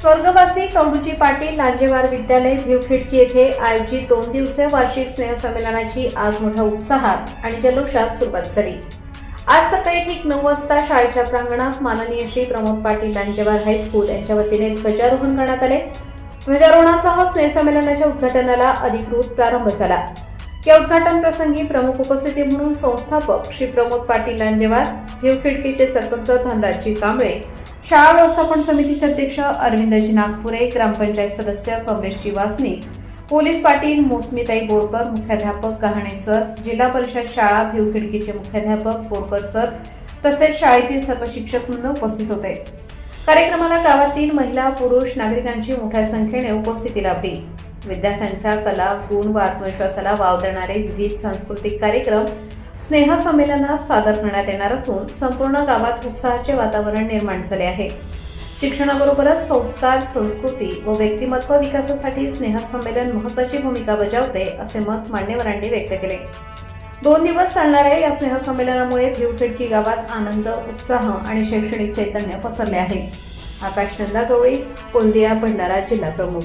स्वर्गवासी कवडूजी पाटील लांजेवार विद्यालय भिवखिडकी येथे आयोजित 2 दिवसीय वार्षिक स्नेहसंमेलनाची आज मोठ्या उत्साहात आणि जल्लोषात सुरुवात झाली। आज सकाळी ठीक 9 वाजता शाळेच्या प्रांगणात माननीय श्री प्रमोद पाटील लांजेवार हायस्कूल यांच्या वतीने ध्वजारोहण करण्यात आले। ध्वजारोहणासह स्नेहसंमेलनाच्या उद्घाटनाला अधिकृत प्रारंभ झाला। या उद्घाटन प्रसंगी प्रमुख उपस्थिती म्हणून संस्थापक श्री प्रमोद पाटील लांजेवार, भिवखिडकीचे सरपंच धनराजजी कांबळे, शाळा व्यवस्थापन समितीचे अध्यक्ष अरविंदजी नागपुरे, ग्रामपंचायत सदस्य कमलेशजी वासनिक, पोलीस पाटील मोसमीताई बोरकर, मुख्याध्यापक गहाणे सर, जिल्हा परिषद शाळा भिवखिडकीचे मुख्याध्यापक बोरकर सर तसेच शाळेतील सर्व शिक्षक वृंद उपस्थित होते। कार्यक्रमाला गावातील महिला पुरुष नागरिकांची मोठ्या संख्येने उपस्थिती लाभली। विद्यार्थ्यांच्या कला, गुण व आत्मविश्वासाला वाव देणारे विविध सांस्कृतिक कार्यक्रम स्नेहसंमेलनात सादर करण्यात येणार असून संपूर्ण गावात उत्साहाचे वातावरण निर्माण झाले आहे। शिक्षणाबरोबरच संस्कार, संस्कृती व व्यक्तिमत्व विकासासाठी स्नेहसंमेलन महत्त्वाची भूमिका बजावते असे मत मान्यवरांनी व्यक्त केले। 2 दिवस चालणाऱ्या या स्नेहसंमेलनामुळे भिवखिडकी गावात आनंद, उत्साह आणि शैक्षणिक चैतन्य पसरले आहे। आकाश नंदा गवळी, गोंदिया, भंडारा जिल्हा प्रमुख।